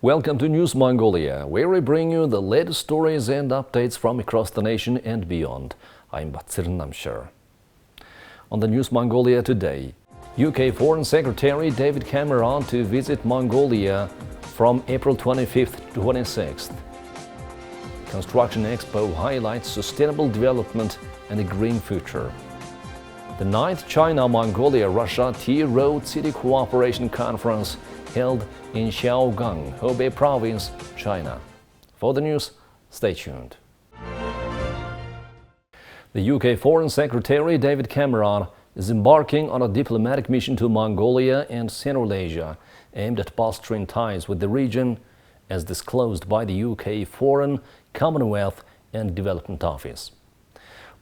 Welcome to News Mongolia, where we bring you the latest stories and updates from across the nation and beyond. I'm Batsir Namshar. On the News Mongolia today, UK Foreign Secretary David Cameron to visit Mongolia from April 25th to 26th. Construction Expo highlights sustainable development and a green future. The 9th China-Mongolia-Russia T-Road City Cooperation Conference held in Xiaogan, Hubei Province, China. For the news, stay tuned. The UK Foreign Secretary David Cameron is embarking on a diplomatic mission to Mongolia and Central Asia, aimed at bolstering ties with the region, as disclosed by the UK Foreign, Commonwealth and Development Office.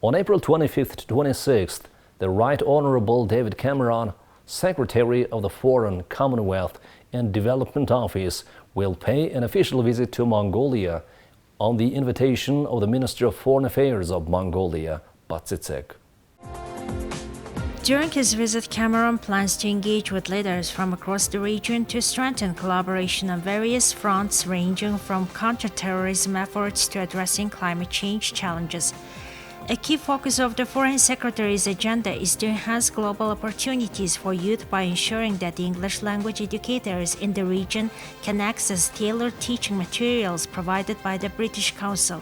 On April 25th to 26th, the Right Honourable David Cameron, Secretary of the Foreign, Commonwealth and Development Office, will pay an official visit to Mongolia on the invitation of the Minister of Foreign Affairs of Mongolia, Batsitsek. During his visit, Cameron plans to engage with leaders from across the region to strengthen collaboration on various fronts, ranging from counter-terrorism efforts to addressing climate change challenges. A key focus of the Foreign Secretary's agenda is to enhance global opportunities for youth by ensuring that the English language educators in the region can access tailored teaching materials provided by the British Council.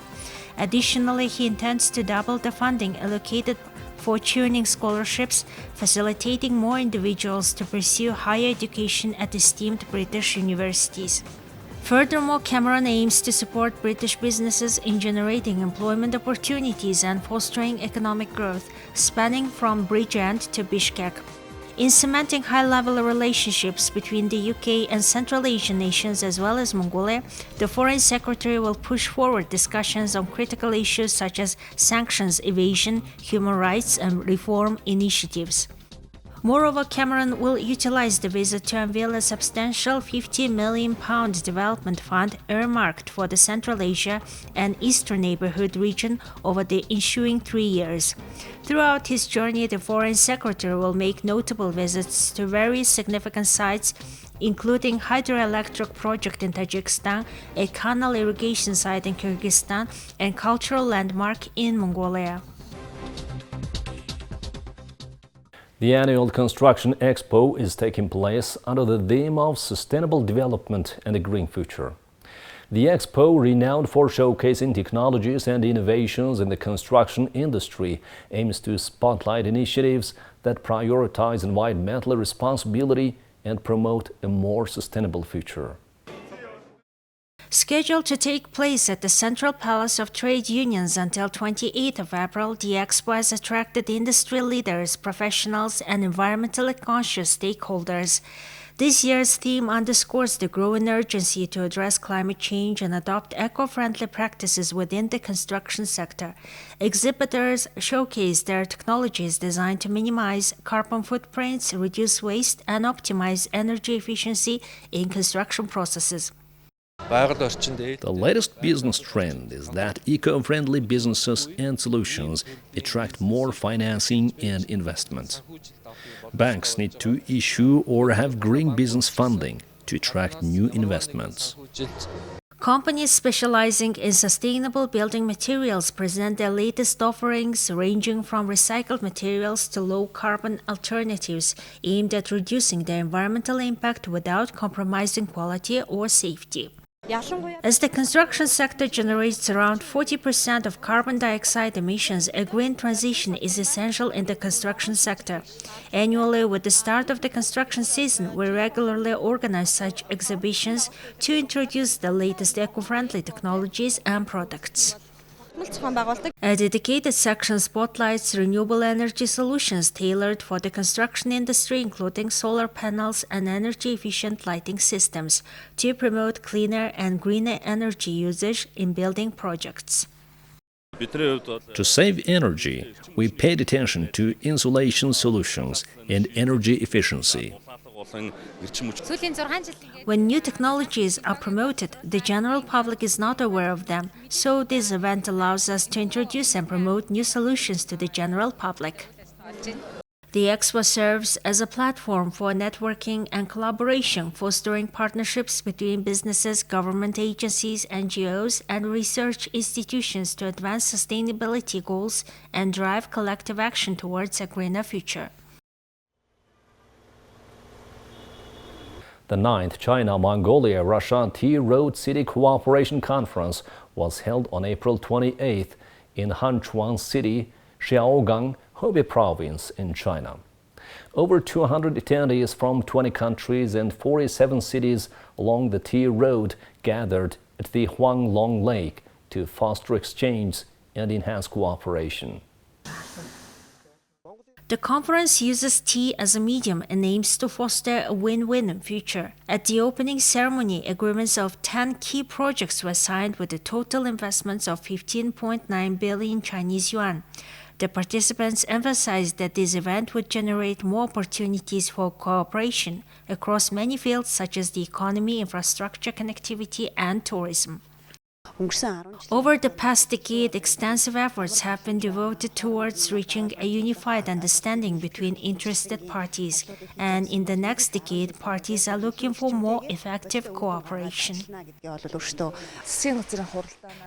Additionally, he intends to double the funding allocated for tuning scholarships, facilitating more individuals to pursue higher education at esteemed British universities. Furthermore, Cameron aims to support British businesses in generating employment opportunities and fostering economic growth, spanning from Bridgend to Bishkek. In cementing high-level relationships between the UK and Central Asian nations as well as Mongolia, the Foreign Secretary will push forward discussions on critical issues such as sanctions evasion, human rights, and reform initiatives. Moreover, Cameron will utilize the visit to unveil a substantial £50 million development fund earmarked for the Central Asia and Eastern Neighbourhood region over the ensuing 3 years. Throughout his journey, the Foreign Secretary will make notable visits to various significant sites, including hydroelectric project in Tajikistan, a canal irrigation site in Kyrgyzstan, and cultural landmark in Mongolia. The annual Construction Expo is taking place under the theme of Sustainable Development and a Green Future. The Expo, renowned for showcasing technologies and innovations in the construction industry, aims to spotlight initiatives that prioritize environmental responsibility and promote a more sustainable future. Scheduled to take place at the Central Palace of Trade Unions until 28th of April, the Expo has attracted industry leaders, professionals, and environmentally conscious stakeholders. This year's theme underscores the growing urgency to address climate change and adopt eco-friendly practices within the construction sector. Exhibitors showcase their technologies designed to minimize carbon footprints, reduce waste, and optimize energy efficiency in construction processes. The latest business trend is that eco-friendly businesses and solutions attract more financing and investment. Banks need to issue or have green business funding to attract new investments. Companies specializing in sustainable building materials present their latest offerings, ranging from recycled materials to low-carbon alternatives aimed at reducing their environmental impact without compromising quality or safety. As the construction sector generates around 40% of carbon dioxide emissions, a green transition is essential in the construction sector. Annually, with the start of the construction season, we regularly organize such exhibitions to introduce the latest eco-friendly technologies and products. A dedicated section spotlights renewable energy solutions tailored for the construction industry, including solar panels and energy-efficient lighting systems, to promote cleaner and greener energy usage in building projects. To save energy, we paid attention to insulation solutions and energy efficiency. When new technologies are promoted, the general public is not aware of them, so this event allows us to introduce and promote new solutions to the general public. The Expo serves as a platform for networking and collaboration, fostering partnerships between businesses, government agencies, NGOs, and research institutions to advance sustainability goals and drive collective action towards a greener future. The 9th China-Mongolia-Russia Tea Road City Cooperation Conference was held on April 28th in Hanchuan City, Xiaogan, Hubei province in China. Over 200 attendees from 20 countries and 47 cities along the Tea Road gathered at the Huanglong Lake to foster exchange and enhance cooperation. The conference uses tea as a medium and aims to foster a win-win future. At the opening ceremony, agreements of 10 key projects were signed with a total investments of 15.9 billion Chinese yuan. The participants emphasized that this event would generate more opportunities for cooperation across many fields such as the economy, infrastructure, connectivity, and tourism. Over the past decade, extensive efforts have been devoted towards reaching a unified understanding between interested parties, and in the next decade, parties are looking for more effective cooperation.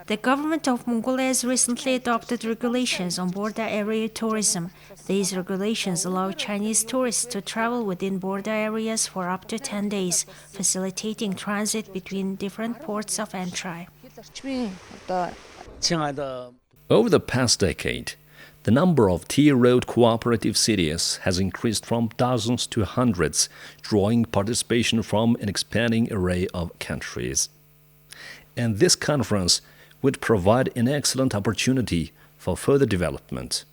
The government of Mongolia has recently adopted regulations on border area tourism. These regulations allow Chinese tourists to travel within border areas for up to 10 days, facilitating transit between different ports of entry. Over the past decade, the number of Tea Road cooperative cities has increased from dozens to hundreds, drawing participation from an expanding array of countries. And this conference would provide an excellent opportunity for further development.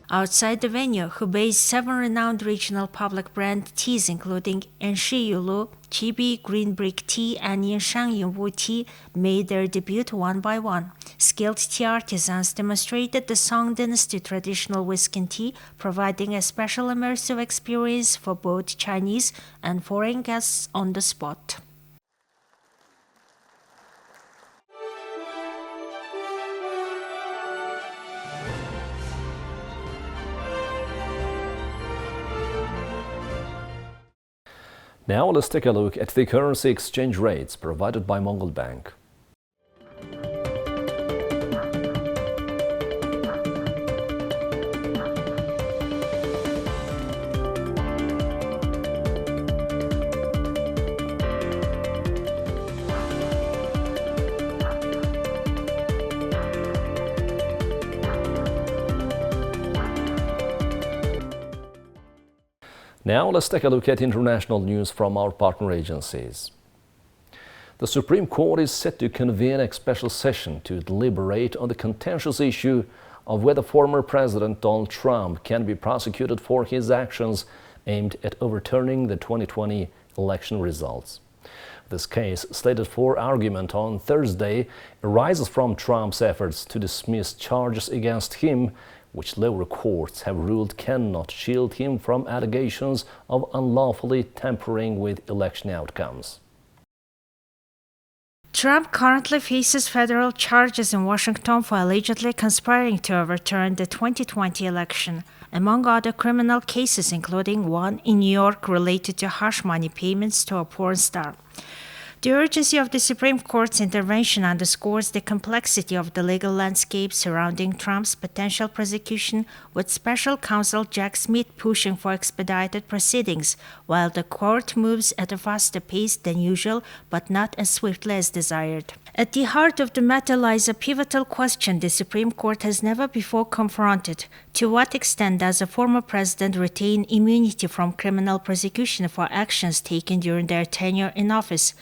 Outside the venue, Hubei's 7 renowned regional public brand teas, including Enshi Yulu, Chibi Green Brick Tea, and Yinshan Yunwu Tea, made their debut one by one. Skilled tea artisans demonstrated the Song Dynasty traditional whisk and tea, providing a special immersive experience for both Chinese and foreign guests on the spot. Now let's take a look at the currency exchange rates provided by Mongol Bank. Now let's take a look at international news from our partner agencies. The Supreme Court is set to convene a special session to deliberate on the contentious issue of whether former President Donald Trump can be prosecuted for his actions aimed at overturning the 2020 election results. This case, slated for argument on Thursday, arises from Trump's efforts to dismiss charges against him, which lower courts have ruled cannot shield him from allegations of unlawfully tampering with election outcomes. Trump currently faces federal charges in Washington for allegedly conspiring to overturn the 2020 election, among other criminal cases, including one in New York related to hush money payments to a porn star. The urgency of the Supreme Court's intervention underscores the complexity of the legal landscape surrounding Trump's potential prosecution, with special counsel Jack Smith pushing for expedited proceedings, while the court moves at a faster pace than usual, but not as swiftly as desired. At the heart of the matter lies a pivotal question the Supreme Court has never before confronted. To what extent does a former president retain immunity from criminal prosecution for actions taken during their tenure in office?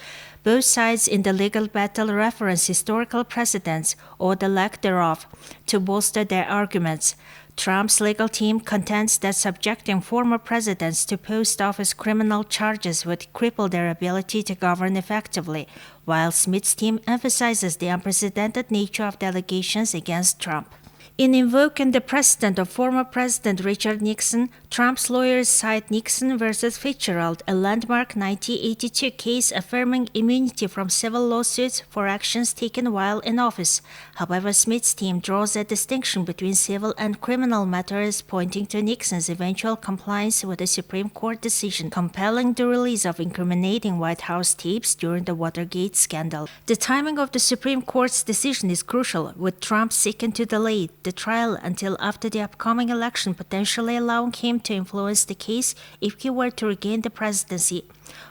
Both sides in the legal battle reference historical precedents, or the lack thereof, to bolster their arguments. Trump's legal team contends that subjecting former presidents to post-office criminal charges would cripple their ability to govern effectively, while Smith's team emphasizes the unprecedented nature of the allegations against Trump. In invoking the precedent of former President Richard Nixon, Trump's lawyers cite Nixon versus Fitzgerald, a landmark 1982 case affirming immunity from civil lawsuits for actions taken while in office. However, Smith's team draws a distinction between civil and criminal matters, pointing to Nixon's eventual compliance with a Supreme Court decision compelling the release of incriminating White House tapes during the Watergate scandal. The timing of the Supreme Court's decision is crucial, with Trump seeking to delay the trial until after the upcoming election, potentially allowing him to influence the case if he were to regain the presidency.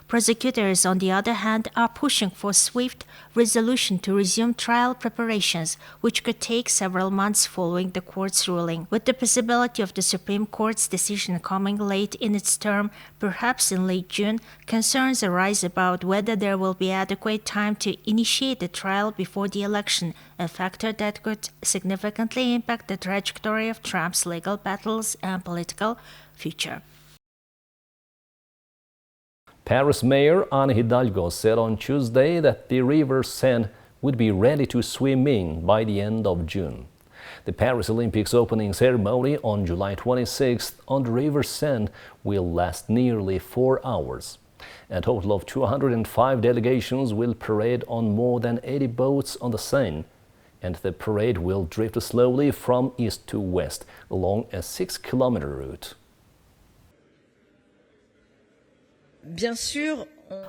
Prosecutors, on the other hand, are pushing for swift resolution to resume trial preparations, which could take several months following the court's ruling. With the possibility of the Supreme Court's decision coming late in its term, perhaps in late June, concerns arise about whether there will be adequate time to initiate the trial before the election, a factor that could significantly impact the trajectory of Trump's legal battles and political future. Paris Mayor Anne Hidalgo said on Tuesday that the River Seine would be ready to swim in by the end of June. The Paris Olympics opening ceremony on July 26th on the River Seine will last nearly 4 hours. A total of 205 delegations will parade on more than 80 boats on the Seine, and the parade will drift slowly from east to west along a 6-kilometer route.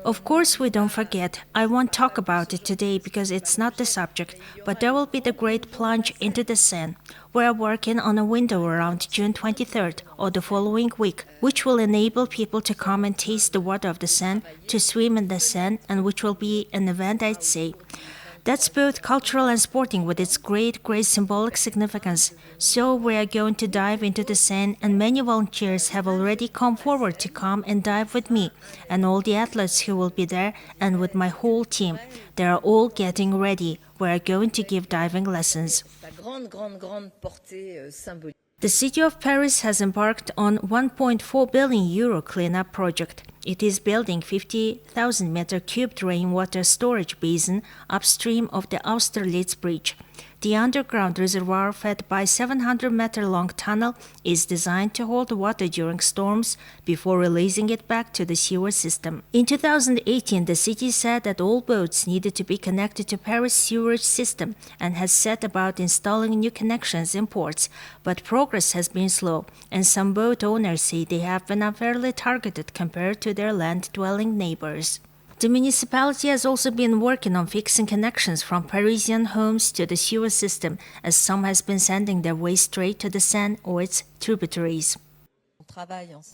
Of course, we don't forget. I won't talk about it today because it's not the subject, but there will be the great plunge into the Seine. We are working on a window around June 23rd or the following week, which will enable people to come and taste the water of the Seine, to swim in the Seine, and which will be an event, I'd say. That's both cultural and sporting, with its great symbolic significance. So we are going to dive into the Seine, and many volunteers have already come forward to come and dive with me, and all the athletes who will be there, and with my whole team. They are all getting ready. We are going to give diving lessons. The city of Paris has embarked on €1.4 billion cleanup project. It is building 50,000 meter cubed rainwater storage basin upstream of the Austerlitz Bridge. The underground reservoir, fed by 700-meter-long tunnel, is designed to hold water during storms before releasing it back to the sewer system. In 2018, the city said that all boats needed to be connected to Paris' sewerage system and has set about installing new connections in ports, but progress has been slow, and some boat owners say they have been unfairly targeted compared to their land-dwelling neighbors. The municipality has also been working on fixing connections from Parisian homes to the sewer system, as some has been sending their waste straight to the Seine or its tributaries.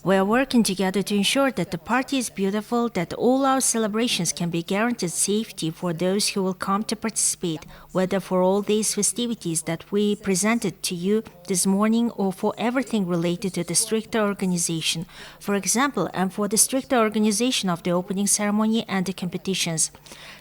We are working together to ensure that the party is beautiful, that all our celebrations can be guaranteed safety for those who will come to participate, whether for all these festivities that we presented to you this morning or for everything related to the stricter organization, for example, and for the stricter organization of the opening ceremony and the competitions.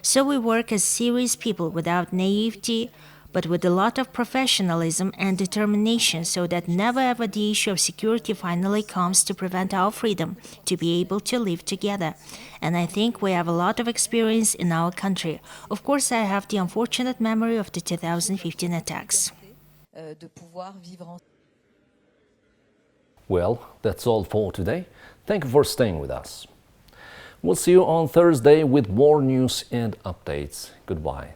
So we work as serious people without naivety, but with a lot of professionalism and determination, so that never ever the issue of security finally comes to prevent our freedom to be able to live together. And I think we have a lot of experience in our country. Of course, I have the unfortunate memory of the 2015 attacks. Well, that's all for today. Thank you for staying with us. We'll see you on Thursday with more news and updates. Goodbye.